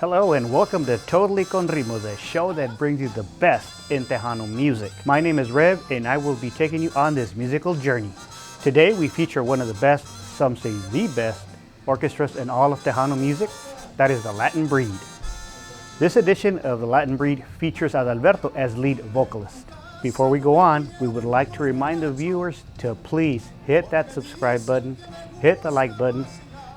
Hello and welcome to Totally Con Ritmo, the show that brings you the best in Tejano music. My name is Rev and I will be taking you on this musical journey. Today we feature one of the best, some say the best, orchestras in all of Tejano music, that is the Latin Breed. This edition of the Latin Breed features Adalberto as lead vocalist. Before we go on, we would like to remind the viewers to please hit that subscribe button, hit the like button,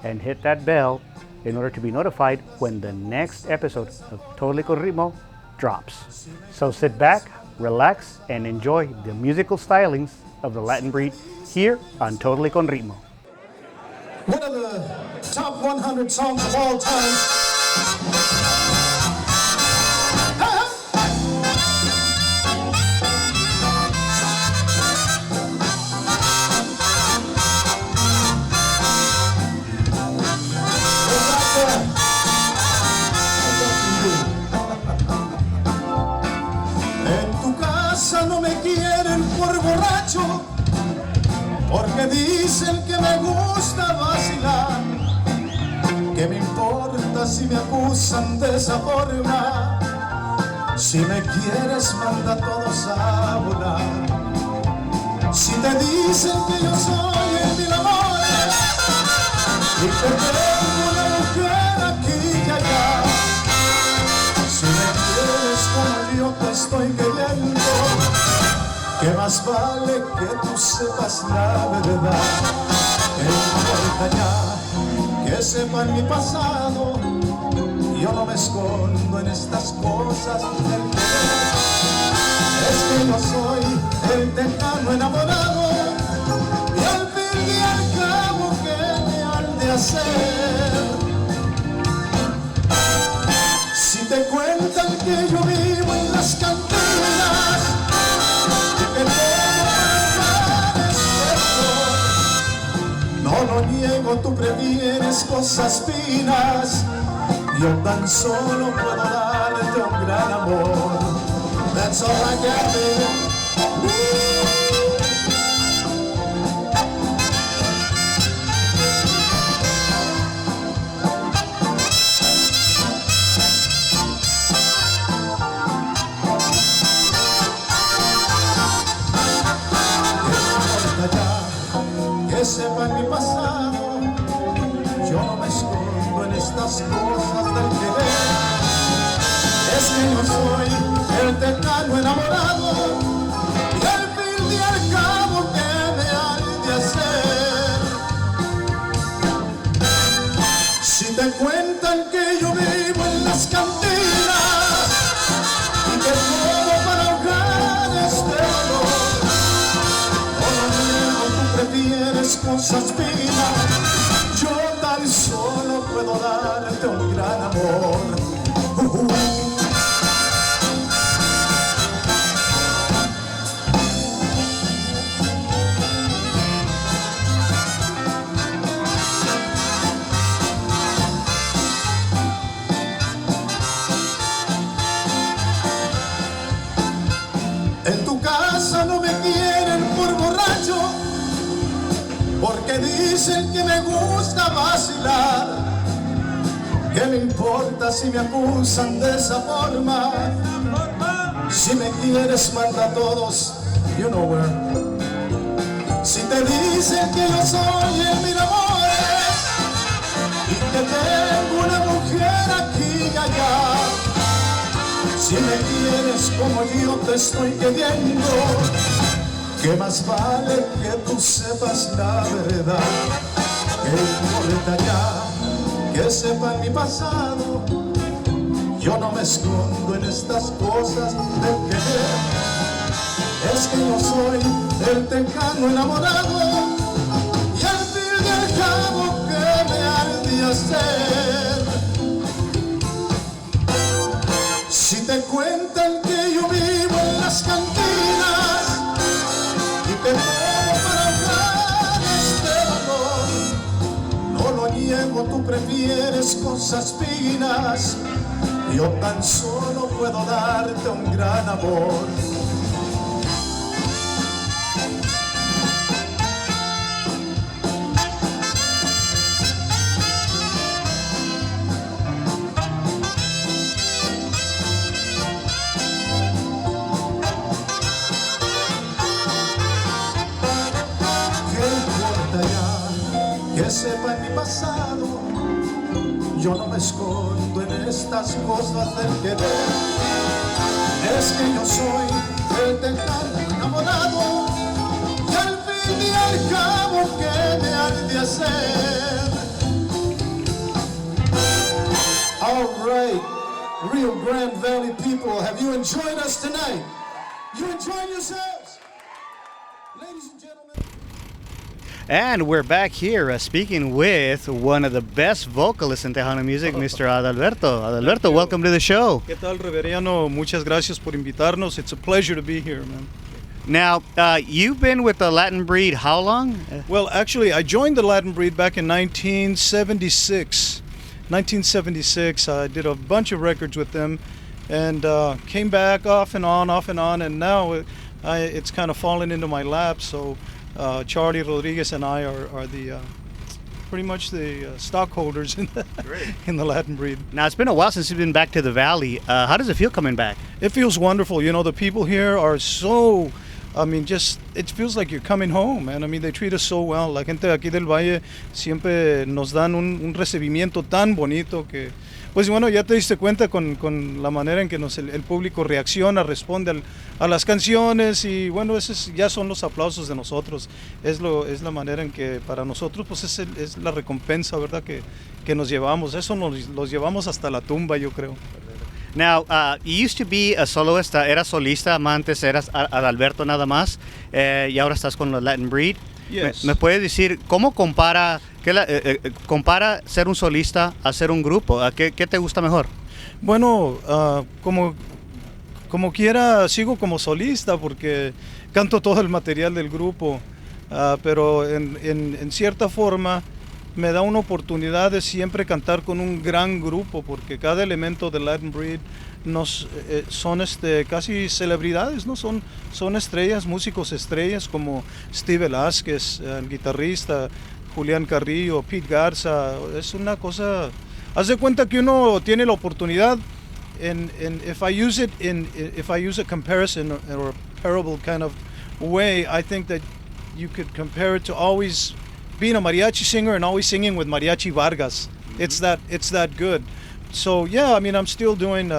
and hit that bell in order to be notified when the next episode of Totally Con Ritmo drops. So sit back, relax, and enjoy the musical stylings of the Latin Breed here on Totally Con Ritmo. One of the top 100 songs of all time. No me quieren por borracho, porque dicen que me gusta vacilar. ¿Qué me importa si me acusan de esa forma? Si me quieres, manda a todos a volar. Si te dicen que yo soy el mil amores y que tengo una mujer aquí y allá, si me quieres como yo te estoy queriendo, que más vale que tú sepas la verdad. Que no importa ya que sepan mi pasado, yo no me escondo en estas cosas del querer. Es que yo soy el tejano enamorado y al fin y al cabo ¿qué me han de hacer? Si te cuentan que yo vivo en las cantinas y que todo no lo niego, tú prefieres cosas finas, yo tan solo puedo darte un gran amor. That's all I got, baby. Que sepan mi pasado, yo no me escondo en estas cosas del querer. Es que yo soy el tejano enamorado y al fin y al cabo ¿qué me han de hacer? Si te cuentan que yo vivo en las cantinas y que todo para ahogar este dolor, prefieres cosas finas, yo tan solo puedo darte un gran amor. En tu casa no me quieren por borracho, porque dicen que me gusta vacilar. ¿Qué me importa si me acusan de esa forma? Si me quieres, manda a todos, you know where. Si te dicen que yo soy el mil amores y que tengo una mujer aquí y allá, si me quieres como yo te estoy queriendo, que más vale que tú sepas la verdad. Que importa ya que sepan mi pasado, yo no me escondo en estas cosas de querer. Es que yo soy el tejano enamorado y al fin y al cabo ¿qué me han de hacer? Si te cuentan que yo vivo en las cantinas y que todo para ahogar este dolor, no lo niego, tú prefieres cosas finas, yo tan solo puedo darte un gran amor. que sepan mi pasado. Yo no me escondo en estas cosas del querer. Es que yo soy el tejano enamorado, y al fin y al cabo, ¿qué me han de hacer? All right, Rio Grande Valley people, have you enjoyed us tonight? You enjoying yourselves? Ladies and gentlemen. And we're back here speaking with one of the best vocalists in Tejano music, Mr. Adalberto. Adalberto, welcome to the show. ¿Qué tal, Reveriano? Muchas gracias por invitarnos. It's a pleasure to be here, man. Now, you've been with the Latin Breed how long? Well, actually, I joined the Latin Breed back in 1976. 1976, I did a bunch of records with them and came back off and on, and now it's kind of fallen into my lap. So Charlie Rodriguez and I are the pretty much the stockholders in the Latin Breed. Now, it's been a while since you've been back to the Valley. How does it feel coming back? It feels wonderful. You know, the people here are so, I mean, just, it feels like you're coming home, man. I mean, they treat us so well. La gente de aquí del Valle siempre nos dan un recibimiento tan bonito que, pues bueno, ya te diste cuenta con la manera en que el público reacciona, responde a las canciones y bueno, ya son los aplausos de nosotros. Es la manera en que para nosotros pues es la recompensa, ¿verdad? Que nos llevamos. Eso los llevamos hasta la tumba, yo creo. Now, you used to be a soloist, eras solista, antes eras Adalberto nada más, y ahora estás con la Latin Breed. Yes. ¿Me puedes decir cómo compara ser un solista a ser un grupo? ¿Qué te gusta mejor? Bueno, como quiera sigo como solista porque canto todo el material del grupo, pero en cierta forma me da una oportunidad de siempre cantar con un gran grupo porque cada elemento de Latin Breed son casi celebridades, ¿no? Son estrellas, músicos estrellas como Steve Velázquez, el guitarrista, Julián Carrillo, Pete Garza. Es una cosa, haz de cuenta que uno tiene la oportunidad if I use a comparison or a parable kind of way, I think that you could compare it to always being a mariachi singer and always singing with Mariachi Vargas. Mm-hmm. It's that good. So yeah, I mean, I'm still doing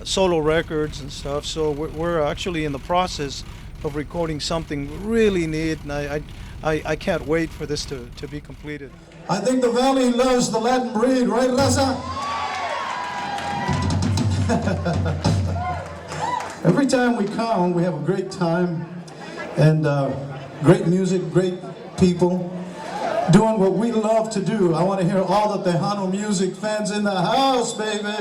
solo records and stuff. So we're actually in the process of recording something really neat, and I can't wait for this to be completed. I think the Valley loves the Latin Breed, right, Raza? Every time we come, we have a great time, and great music, great people, doing what we love to do. I want to hear all the Tejano music fans in the house, baby.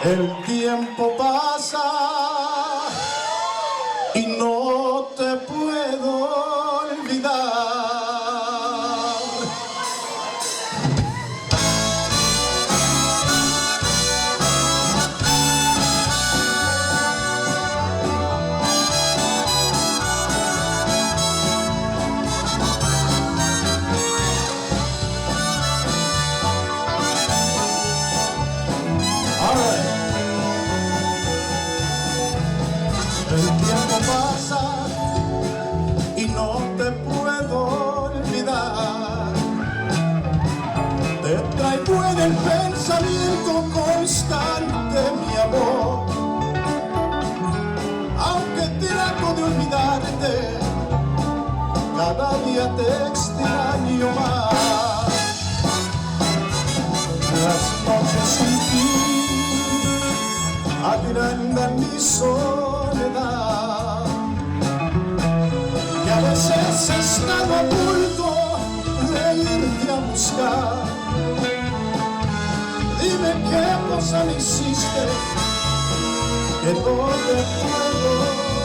El tiempo pasa y no te puedo olvidar. El tiempo pasa y no te puedo olvidar. Te traigo en el pensamiento constante, mi amor. Aunque trato de olvidarte, cada día te extraño más. Las noches sin ti agrandan mi soledad, y a veces he estado a punto de irte a buscar. Dime qué cosa me hiciste que no te puedo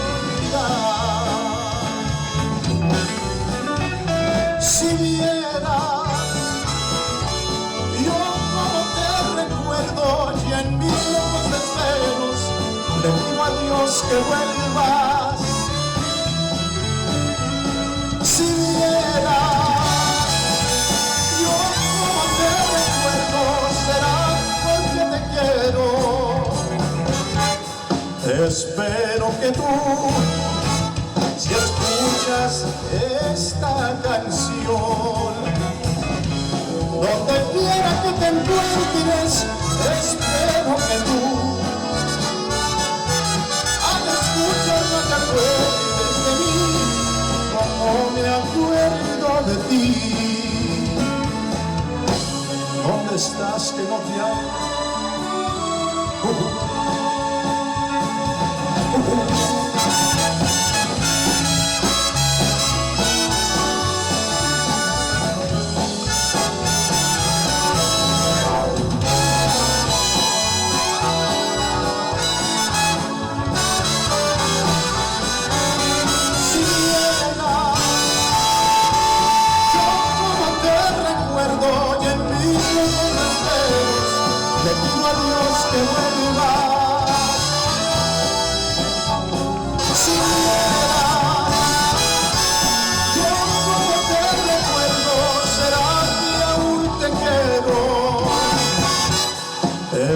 olvidar. Si vieras yo como te recuerdo, y en mis locos desvelos le digo a Dios que vuelvas. Si vieras yo como te recuerdo, será porque te quiero. Espero que tú, si escuchas esta canción, te encuentres, espero que tú al escucharla te acuerdes de mí, como me acuerdo de ti. ¿Dónde estás que no te hablo?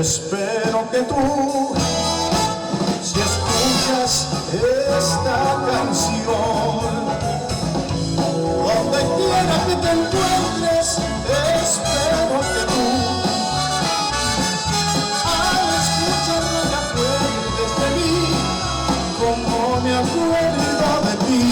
Espero que tú, si escuchas esta canción, donde quiera que te encuentres, espero que tú, al escucharla te acuerdes de mí, como me acuerdo de ti.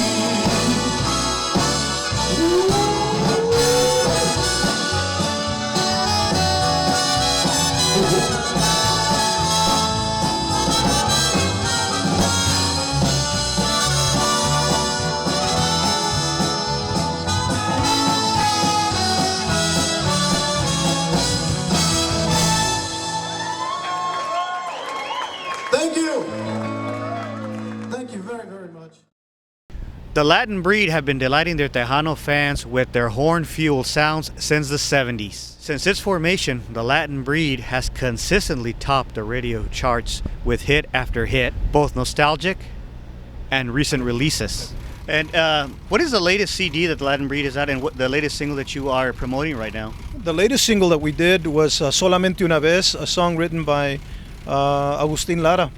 Thank you. Thank you very, very much. The Latin Breed have been delighting their Tejano fans with their horn-fueled sounds since the 70s. Since its formation, the Latin Breed has consistently topped the radio charts with hit after hit, both nostalgic and recent releases. And what is the latest CD that the Latin Breed is out, and what the latest single that you are promoting right now? The latest single that we did was Solamente Una Vez, a song written by Agustin Lara.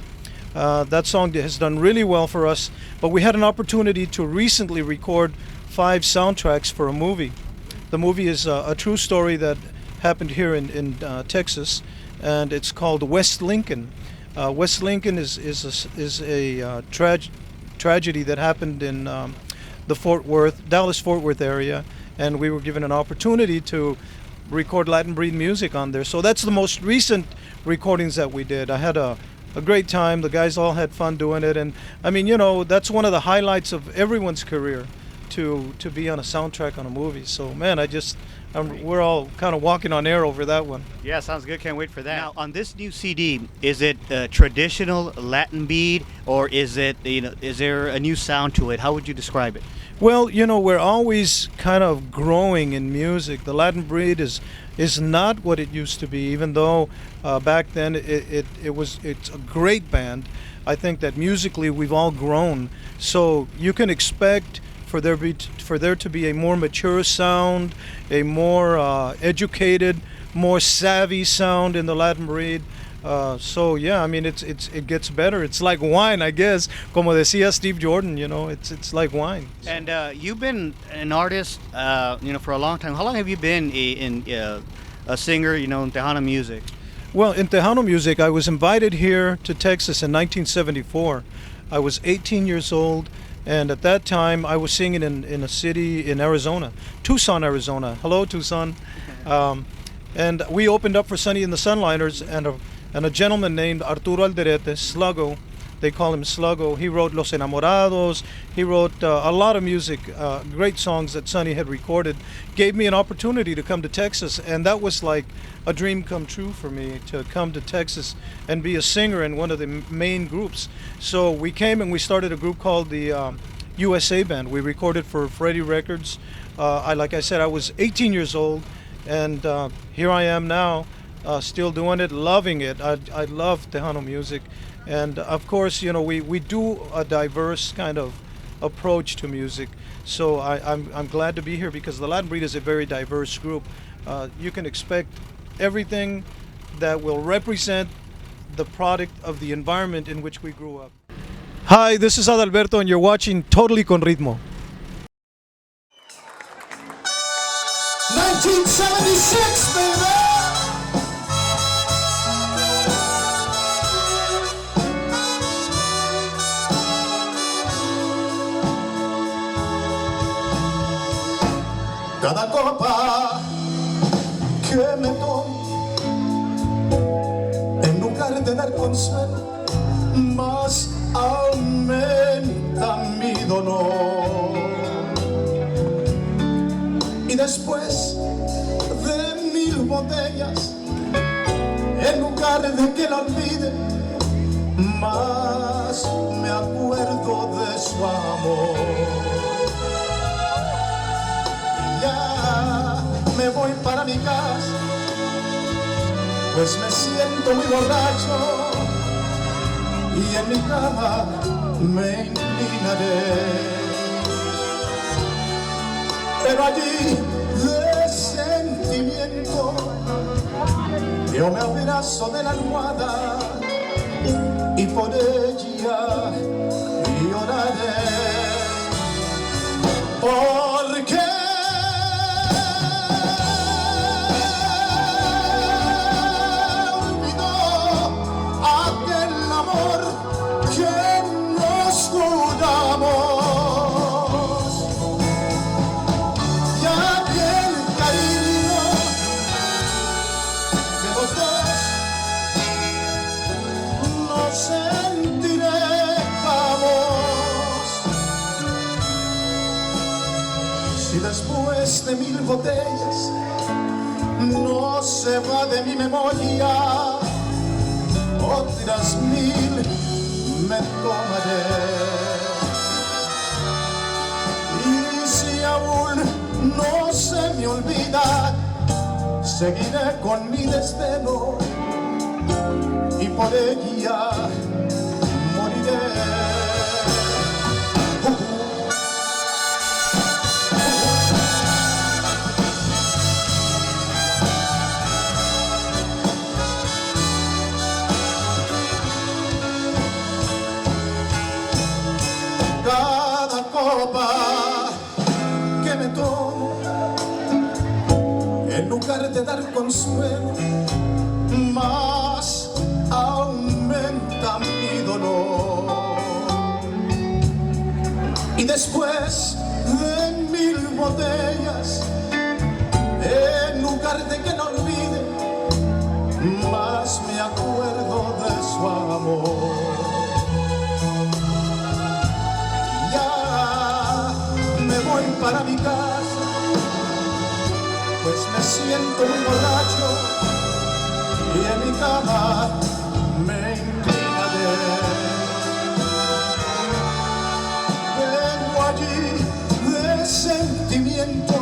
That song has done really well for us, but we had an opportunity to recently record 5 soundtracks for a movie. The movie is a true story that happened here in Texas, and it's called West Lincoln. West Lincoln is a tragedy that happened in the Dallas-Fort Worth area, and we were given an opportunity to record Latin Breed music on there. So that's the most recent recordings that we did. I had a great time. The guys all had fun doing it, and I mean, you know, that's one of the highlights of everyone's career, to be on a soundtrack on a movie. So man, we're all kind of walking on air over that one. Yeah, sounds good. Can't wait for that. Now, on this new CD, is it traditional Latin beat, or is it, is there a new sound to it? How would you describe it? Well, you know, we're always kind of growing in music. The Latin Breed is not what it used to be, even though back then it's a great band. I think that musically we've all grown. So you can expect for there to be a more mature sound, a more educated, more savvy sound in the Latin Breed. So yeah, I mean it gets better. It's like wine, I guess. Como decía Steve Jordan, you know, it's like wine. And you've been an artist, for a long time. How long have you been a singer, in Tejano music? Well, in Tejano music, I was invited here to Texas in 1974. I was 18 years old, and at that time I was singing in a city in Arizona, Tucson, Arizona. Hello, Tucson. And we opened up for Sonny and the Sunliners, and a gentleman named Arturo Alderete, Sluggo, they call him Sluggo. He wrote Los Enamorados. He wrote a lot of music, great songs that Sonny had recorded. Gave me an opportunity to come to Texas, and that was like a dream come true for me, to come to Texas and be a singer in one of the main groups. So we came and we started a group called the USA Band. We recorded for Freddie Records. Like I said, I was 18 years old, and here I am now, still doing it, loving it. I love Tejano music. And of course, we do a diverse kind of approach to music. So I'm glad to be here, because the Latin Breed is a very diverse group. You can expect everything that will represent the product of the environment in which we grew up. Hi, this is Adalberto, and you're watching Totally Con Ritmo. 1976, baby! Cada copa que me tomo, en lugar de dar consuelo, más aumenta mi dolor. Y después de 1000 botellas, en lugar de que la olvide, más me acuerdo de su amor. Ya me voy para mi casa, pues me siento muy borracho, y en mi cama me inclinaré. Pero allí de sentimiento yo me abrazo de la almohada y por ella lloraré. Porque olvidó aquel amor que nos juramos. Si después de 1000 botellas no se va de mi memoria, otras 1000 me tomaré. Y si aún no se me olvida, seguiré con mi desvelo y por ella moriré. Cada copa que me tomo, en lugar de dar consuelo, más aumenta mi dolor. Y después de 1000 botellas, en lugar de que no olvide, más me acuerdo de su amor. Para mi casa, pues me siento muy borracho, y en mi cama me inclinaré. Vengo allí de sentimiento,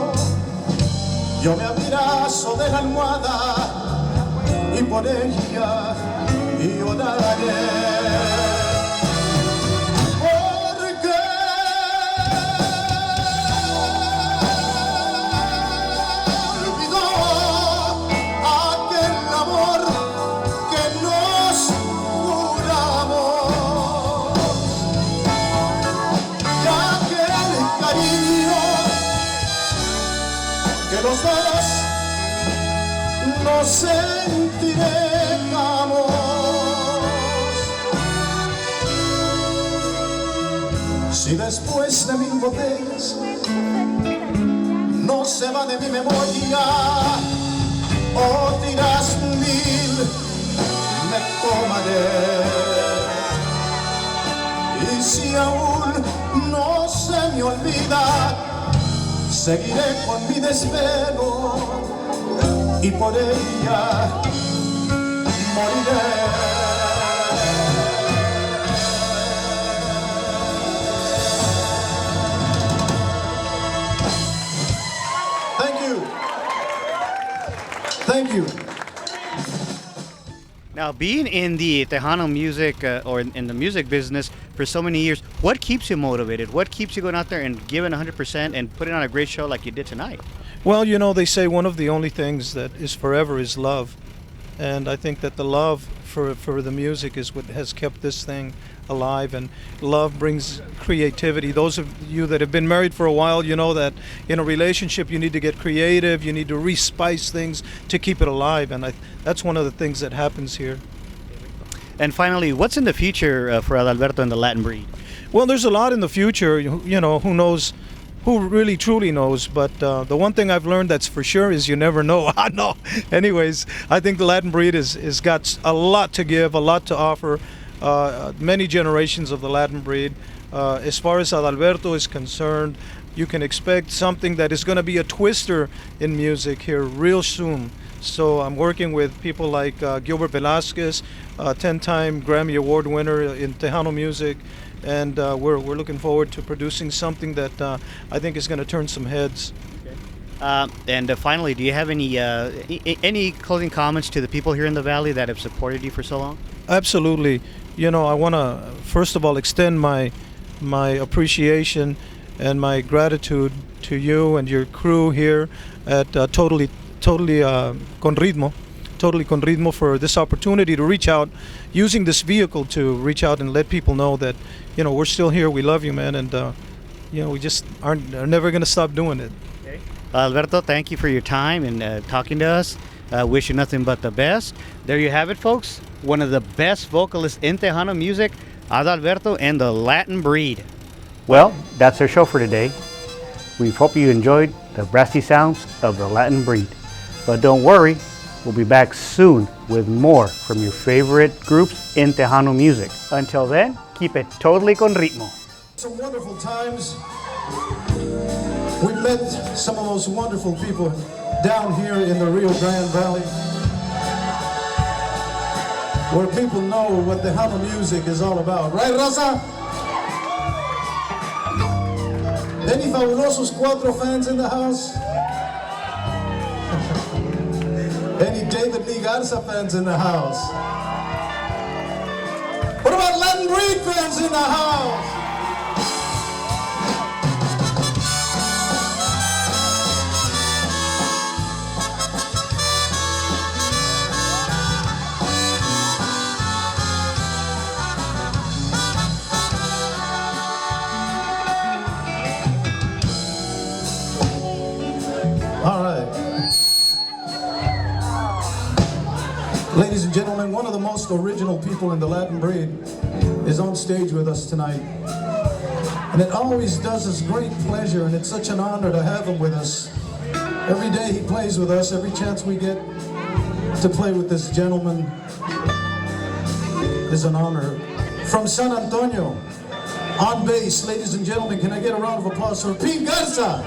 yo me abrazo de la almohada y por ella lloraré. Los dos nos sentiremos. Si después de 1000 botellas no se va de mi memoria, otras 1000 me tomaré. Y si aún no se me olvida, seguiré con mi desvelo y por ella moriré. Thank you. Thank you. Now, being in the Tejano music or in the music business for so many years, what keeps you motivated? What keeps you going out there and giving 100% and putting on a great show like you did tonight? Well, you know, they say one of the only things that is forever is love. And I think that the love for the music is what has kept this thing alive, and love brings creativity. Those of you that have been married for a while, you know that in a relationship you need to get creative, you need to respice things to keep it alive, and that's one of the things that happens here. And finally, what's in the future for Adalberto and the Latin breed? Well, there's a lot in the future. You know, who knows who really truly knows. But the one thing I've learned that's for sure is you never know. No. Anyways, I think the Latin breed is got a lot to give, a lot to offer. Many generations of the Latin breed. As far as Adalberto is concerned, you can expect something that is going to be a twister in music here real soon. So I'm working with people like Gilbert Velasquez, 10-time Grammy Award winner in Tejano music, and we're looking forward to producing something that I think is going to turn some heads. And finally, do you have any closing comments to the people here in the Valley that have supported you for so long? Absolutely. You know, I want to first of all extend my appreciation and my gratitude to you and your crew here at Totally Con Ritmo for this opportunity to reach out, using this vehicle to reach out and let people know that, you know, we're still here, we love you, man, and you know, we just are never going to stop doing it. Okay. Alberto, thank you for your time and talking to us. Wish you nothing but the best. There you have it, folks. One of the best vocalists in Tejano music, Adalberto and the Latin breed. Well, that's our show for today. We hope you enjoyed the brassy sounds of the Latin breed. But don't worry, we'll be back soon with more from your favorite groups in Tejano music. Until then, keep it totally con ritmo. Some wonderful times. We met some of those wonderful people down here in the Rio Grande Valley, where people know what Tejano music is all about. Right, Raza? Any fabulosos cuatro fans in the house? Any David Lee Garza fans in the house? What about Latin breed fans in the house? All right. Ladies and gentlemen, one of the most original people in the Latin breed is on stage with us tonight. And it always does us great pleasure, and it's such an honor to have him with us. Every day he plays with us, every chance we get to play with this gentleman is an honor. From San Antonio, on bass, ladies and gentlemen, can I get a round of applause for Pete Garza?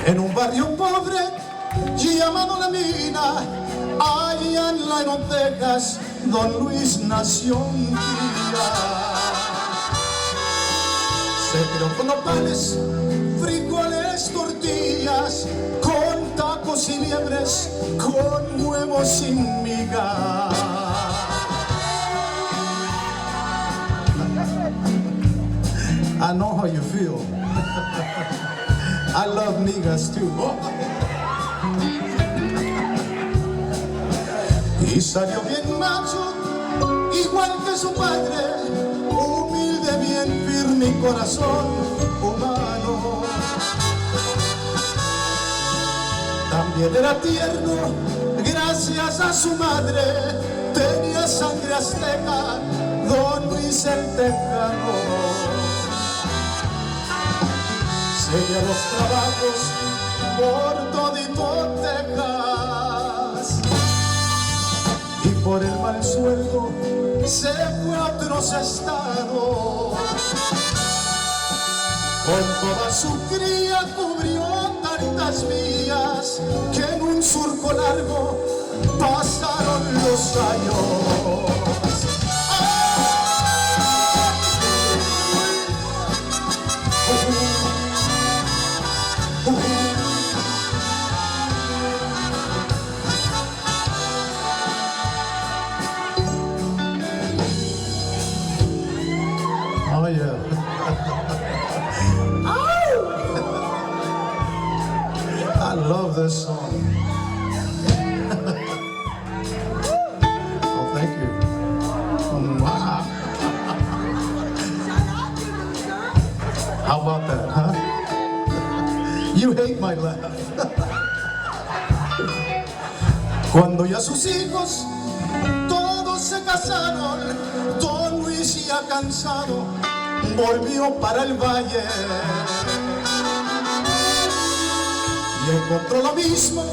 En un barrio pobre llamado La Mina, allá en Lino, Texas, Don Luis nació un día. Se crió con nopales, frijoles, tortillas, con tacos y liebres, con huevos sin miga. I know how you feel. I love migas too. Y salió bien macho, igual que su padre, humilde, bien firme y corazón humano. También era tierno, gracias a su madre, tenía sangre azteca, Don Luis el Tejano. Seguía los trabajos por todito Texas, y por el mal sueldo se fue a otros estados. Con toda su cría cubrió tantas millas que en un surco largo pasaron los años. Oh yeah. I love this song. Oh, thank you. Wow. How about that, huh? You hate my laugh. Cuando ya sus hijos todos se casaron, Don Luis ya cansado volvió para el valle y encontró lo mismo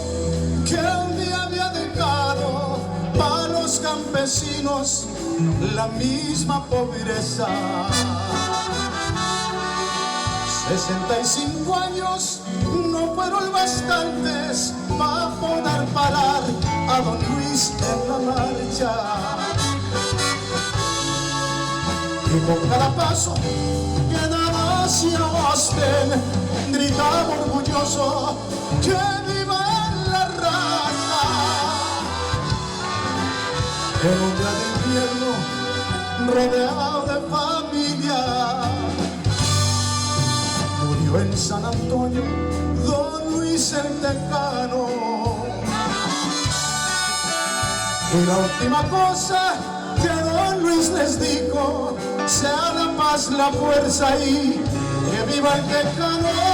que un día había dejado para los campesinos, la misma pobreza. 65 años no fueron bastantes para poder parar a don Luis en la marcha. Y con cada paso que daba hacia Boston, gritaba orgulloso que viva la raza. En un día de invierno, rodeado de familia, murió en San Antonio don Luis el Tejano. Y la última cosa que don Luis les dijo: sea la paz, la fuerza y que viva el Tejano.